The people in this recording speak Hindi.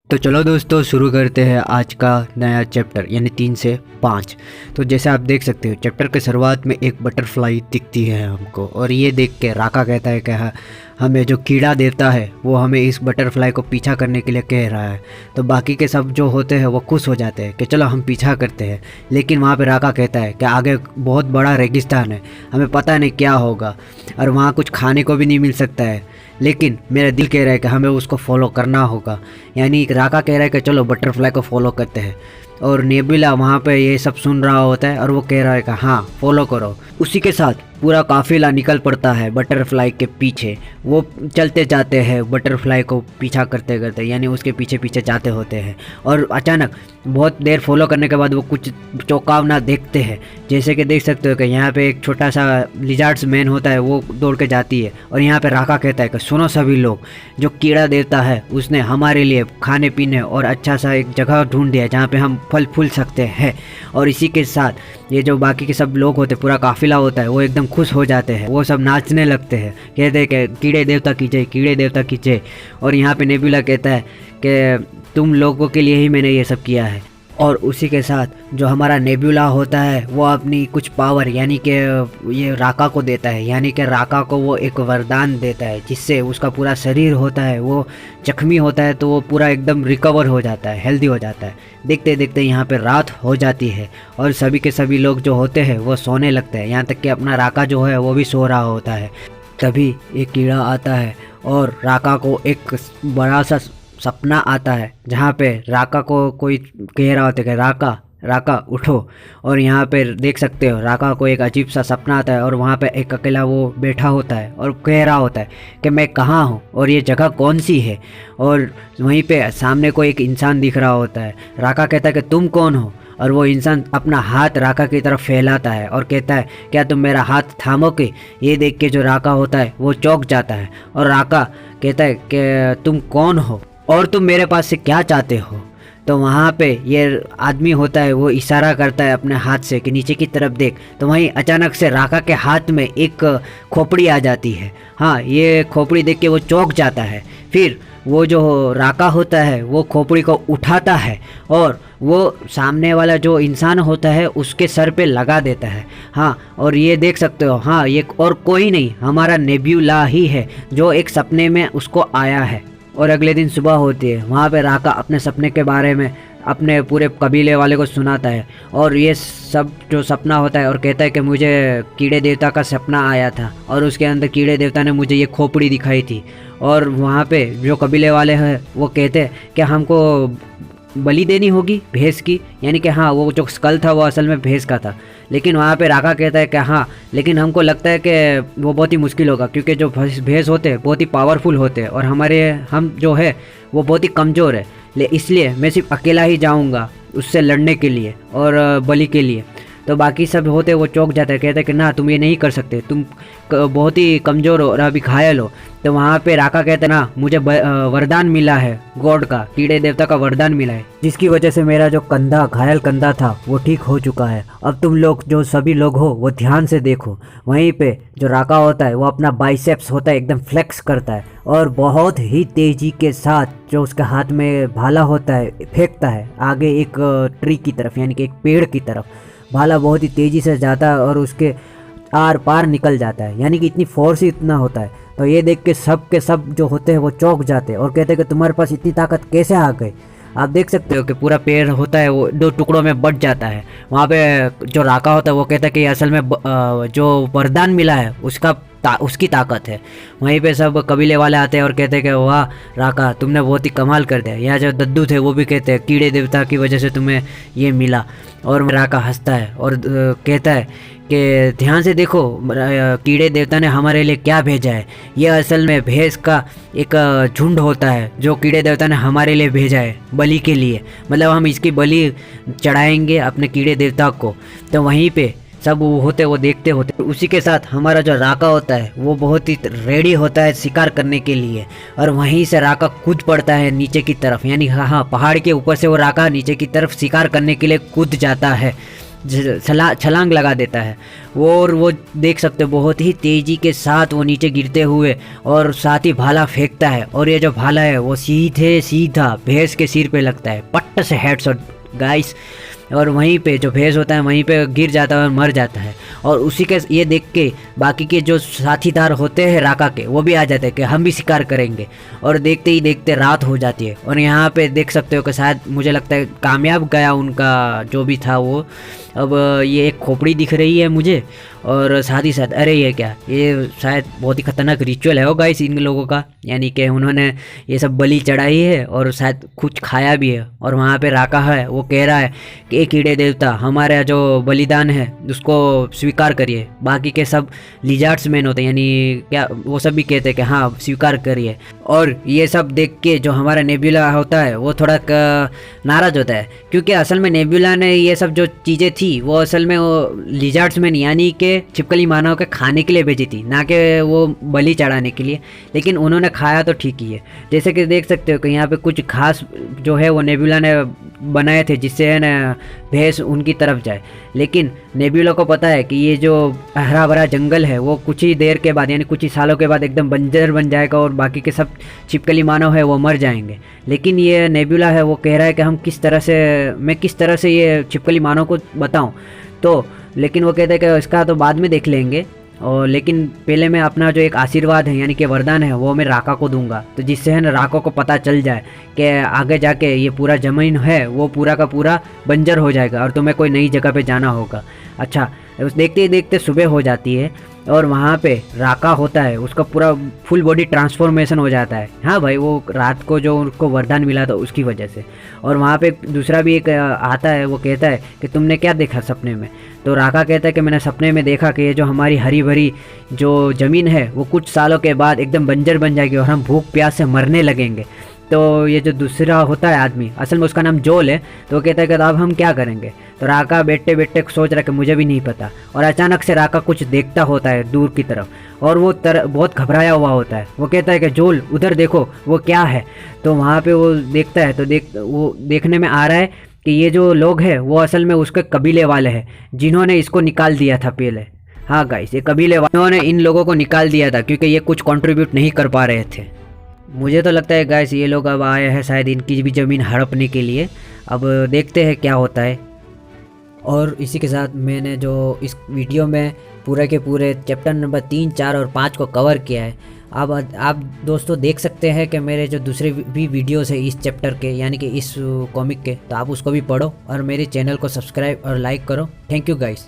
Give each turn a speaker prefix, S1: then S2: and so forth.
S1: तो चलो दोस्तों शुरू करते हैं आज का नया चैप्टर यानी 3 से 5। तो जैसे आप देख सकते हो चैप्टर के शुरुआत में एक बटरफ्लाई दिखती है हमको, और ये देख के राका कहता है कि हमें जो कीड़ा देवता है वो हमें इस बटरफ्लाई को पीछा करने के लिए कह रहा है। तो बाकी के सब जो होते हैं वो खुश हो जाते हैं कि चलो हम पीछा करते हैं। लेकिन वहाँ पे राका कहता है कि आगे बहुत बड़ा रेगिस्तान है, हमें पता नहीं क्या होगा और वहाँ कुछ खाने को भी नहीं मिल सकता है, लेकिन मेरा दिल कह रहा है कि हमें उसको फॉलो करना होगा। यानी राका कह रहा है कि चलो बटरफ्लाई को फॉलो करते हैं, और नेबुला वहाँ पे ये सब सुन रहा होता है और वो कह रहा है कि हाँ फॉलो करो। उसी के साथ पूरा काफिला निकल पड़ता है बटरफ्लाई के पीछे। वो चलते जाते हैं बटरफ्लाई को पीछा करते करते, यानी उसके पीछे पीछे जाते होते हैं। और अचानक बहुत देर फॉलो करने के बाद वो कुछ चौंकावना देखते हैं। जैसे कि देख सकते हो कि यहाँ पे एक छोटा सा लिजार्ड्स मैन होता है, वो दौड़ के जाती है और यहाँ पे राका कहता है कि सुनो सभी लोग, जो कीड़ा देवता है उसने हमारे लिए खाने पीने और अच्छा सा एक जगह ढूंढ दिया जहाँ पे हम फल फूल सकते हैं। और इसी के साथ ये जो बाकी के सब लोग होते हैं, पूरा काफिला होता है, वो एकदम खुश हो जाते हैं। वो सब नाचने लगते हैं, कहते हैं कि कीड़े देवता की जय, कीड़े देवता की जय। और यहाँ पे नेबुला कहता है कि तुम लोगों के लिए ही मैंने ये सब किया है। और उसी के साथ जो हमारा नेबुला होता है वो अपनी कुछ पावर यानी कि ये राका को देता है, यानी कि राका को वो एक वरदान देता है जिससे उसका पूरा शरीर होता है वो जख्मी होता है तो वो पूरा एकदम रिकवर हो जाता है, हेल्दी हो जाता है। देखते देखते यहाँ पे रात हो जाती है और सभी के सभी लोग जो होते हैं वो सोने लगते हैं, यहाँ तक कि अपना राका जो है वो भी सो रहा होता है। तभी एक कीड़ा आता है और राका को एक बड़ा सा सपना आता है जहाँ पे राका को कोई कह रहा होता है कि राका राका उठो। और यहाँ पे देख सकते हो राका को एक अजीब सा सपना आता है और वहाँ पे एक अकेला वो बैठा होता है और कह रहा होता है कि मैं कहाँ हूँ और ये जगह कौन सी है। और वहीं पे सामने को एक इंसान दिख रहा होता है। राका कहता है कि तुम कौन हो, और वो इंसान अपना हाथ राका की तरफ फैलाता है और कहता है क्या तुम मेरा हाथ थामोगे। ये देख के जो राका होता है वो चौंक जाता है और राका कहता है कि तुम कौन हो और तुम मेरे पास से क्या चाहते हो। तो वहाँ पे ये आदमी होता है वो इशारा करता है अपने हाथ से कि नीचे की तरफ देख। तो वहीं अचानक से राका के हाथ में एक खोपड़ी आ जाती है। हाँ, ये खोपड़ी देख के वो चौंक जाता है। फिर वो जो राका होता है वो खोपड़ी को उठाता है और वो सामने वाला जो इंसान होता है उसके सर पे लगा देता है। हाँ, और ये देख सकते हो, हाँ ये और कोई नहीं हमारा नेबुला ही है जो एक सपने में उसको आया है। और अगले दिन सुबह होती है, वहाँ पे राका अपने सपने के बारे में अपने पूरे कबीले वाले को सुनाता है और ये सब जो सपना होता है और कहता है कि मुझे कीड़े देवता का सपना आया था और उसके अंदर कीड़े देवता ने मुझे ये खोपड़ी दिखाई थी। और वहाँ पे जो कबीले वाले हैं वो कहते हैं कि हमको बलि देनी होगी भैंस की, यानी कि हाँ वो जो स्कल था वो असल में भैंस का था। लेकिन वहाँ पे राका कहता है कि हाँ लेकिन हमको लगता है कि वो बहुत ही मुश्किल होगा क्योंकि जो भैंस होते हैं बहुत ही पावरफुल होते हैं और हम जो है वो बहुत ही कमज़ोर है, इसलिए मैं सिर्फ अकेला ही जाऊँगा उससे लड़ने के लिए और बलि के लिए। तो बाकी सब होते वो चौंक जाते हैं, कहते हैं कि ना तुम ये नहीं कर सकते, तुम बहुत ही कमज़ोर हो और अभी घायल हो। तो वहाँ पे राका कहते हैं ना मुझे वरदान मिला है गॉड का, कीड़े देवता का वरदान मिला है जिसकी वजह से मेरा जो कंधा घायल कंधा था वो ठीक हो चुका है। अब तुम लोग जो सभी लोग हो वो ध्यान से देखो। वहीं पे जो राका होता है वो अपना बाइसेप्स होता है एकदम फ्लेक्स करता है और बहुत ही तेज़ी के साथ जो उसके हाथ में भाला होता है फेंकता है आगे एक ट्री की तरफ, यानी कि एक पेड़ की तरफ। भाला बहुत ही तेज़ी से जाता है और उसके आर पार निकल जाता है, यानी कि इतनी फोर्स ही इतना होता है। तो ये देख के सब के सब जो होते हैं वो चौंक जाते हैं और कहते हैं कि तुम्हारे पास इतनी ताकत कैसे आ गई। आप देख सकते हो कि पूरा पेड़ होता है वो 2 टुकड़ों में बट जाता है। वहाँ पे जो राका होता है वो कहता है कि असल में जो वरदान मिला है उसकी ताकत है। वहीं पे सब कबीले वाले आते हैं और कहते हैं कि वाह राका तुमने बहुत ही कमाल कर दिया। यहाँ जो दद्दू थे वो भी कहते हैं कीड़े देवता की वजह से तुम्हें ये मिला। और राका हंसता है और कहता है कि ध्यान से देखो कीड़े देवता ने हमारे लिए क्या भेजा है। ये असल में भैंस का एक झुंड होता है जो कीड़े देवता ने हमारे लिए भेजा है बलि के लिए, मतलब हम इसकी बलि चढ़ाएंगे अपने कीड़े देवता को। तो वहीं पे सब होते वो देखते होते। उसी के साथ हमारा जो राका होता है वो बहुत ही रेडी होता है शिकार करने के लिए और वहीं से राका कूद पड़ता है नीचे की तरफ, यानी हाँ पहाड़ के ऊपर से वो राका नीचे की तरफ शिकार करने के लिए कूद जाता है। छलांग लगा देता है और वो देख सकते हो बहुत ही तेज़ी के साथ वो नीचे गिरते हुए और साथ ही भाला फेंकता है, और ये जो भाला है वो सीधा भैंस के सिर पे लगता है, पट्ट से हेडशॉट गाइस। और वहीं पे जो भैंस होता है वहीं पे गिर जाता है और मर जाता है। और उसी के ये देख के बाकी के जो साथीदार होते हैं राका के वो भी आ जाते हैं कि हम भी शिकार करेंगे। और देखते ही देखते रात हो जाती है और यहाँ पे देख सकते हो कि शायद मुझे लगता है कामयाब गया उनका जो भी था वो। अब ये एक खोपड़ी दिख रही है मुझे, और साथ ही साथ अरे ये क्या, ये शायद बहुत ही खतरनाक रिचुअल है वो गाइस इन लोगों का, यानी कि उन्होंने ये सब बलि चढ़ाई है और शायद कुछ खाया भी है। और वहाँ पे राका है वो कह रहा है कि कीड़े देवता हमारा जो बलिदान है उसको स्वीकार करिए। बाकी के सब लिजार्ड्स मैन होते हैं, यानी क्या वो सब भी कहते हैं कि हाँ स्वीकार करिए। और ये सब देख के जो हमारा नेबुला होता है वो थोड़ा नाराज़ होता है, क्योंकि असल में नेबुला ने ये सब जो चीज़ें थी वो असल में वो लिजार्ड्स मैन यानी कि छिपकली मानव के खाने के लिए भेजी थी, ना कि वो बलि चढ़ाने के लिए। लेकिन उन्होंने खाया तो ठीक ही है। जैसे कि देख सकते हो कि यहाँ पे कुछ घास जो है वो नेबुला ने बनाए थे जिससे है ना भैंस उनकी तरफ जाए। लेकिन नेबुला को पता है कि ये जो हरा भरा जंगल है वो कुछ ही देर के बाद यानी कुछ ही सालों के बाद एकदम बंजर बन जाएगा और बाकी के सब छिपकली मानव है वो मर जाएंगे। लेकिन ये नेबुला है वो कह रहा है कि मैं किस तरह से ये छिपकली मानव को बताऊं। तो लेकिन वो कहते हैं कि इसका तो बाद में देख लेंगे, और लेकिन पहले मैं अपना जो एक आशीर्वाद है यानी कि वरदान है वो मैं राका को दूंगा, तो जिससे है ना राका को पता चल जाए कि आगे जाके ये पूरा ज़मीन है वो पूरा का पूरा बंजर हो जाएगा और तुम्हें कोई नई जगह पे जाना होगा। अच्छा, उस देखते ही देखते सुबह हो जाती है और वहाँ पे राका होता है उसका पूरा फुल बॉडी ट्रांसफॉर्मेशन हो जाता है। हाँ भाई, वो रात को जो उनको वरदान मिला था उसकी वजह से। और वहाँ पे दूसरा भी एक आता है, वो कहता है कि तुमने क्या देखा सपने में। तो राका कहता है कि मैंने सपने में देखा कि ये जो हमारी हरी भरी जो ज़मीन है वो कुछ सालों के बाद एकदम बंजर बन जाएगी और हम भूख प्यास से मरने लगेंगे। तो ये जो दूसरा होता है आदमी, असल में उसका नाम जोल है, तो वो कहता है कि अब हम क्या करेंगे। तो राका बैठते बैठते सोच रहा है कि मुझे भी नहीं पता। और अचानक से राका कुछ देखता होता है दूर की तरफ और वो बहुत घबराया हुआ होता है। वो कहता है कि जोल उधर देखो वो क्या है। तो वहाँ पे वो देखता है तो वो देखने में आ रहा है कि ये जो लोग हैं वो असल में उसके कबीले वाले हैं जिन्होंने इसको निकाल दिया था पहले। हाँ गाइस, ये कबीले वालों ने इन लोगों को निकाल दिया था क्योंकि ये कुछ कंट्रीब्यूट नहीं कर पा रहे थे। मुझे तो लगता है गाइस ये लोग अब आए हैं शायद इनकी भी ज़मीन हड़पने के लिए। अब देखते हैं क्या होता है। और इसी के साथ मैंने जो इस वीडियो में पूरे के पूरे चैप्टर नंबर 3, 4 और 5 को कवर किया है। अब आप दोस्तों देख सकते हैं कि मेरे जो दूसरे भी वीडियोस है इस चैप्टर के यानी कि इस कॉमिक के, तो आप उसको भी पढ़ो और मेरे चैनल को सब्सक्राइब और लाइक करो। Thank you guys.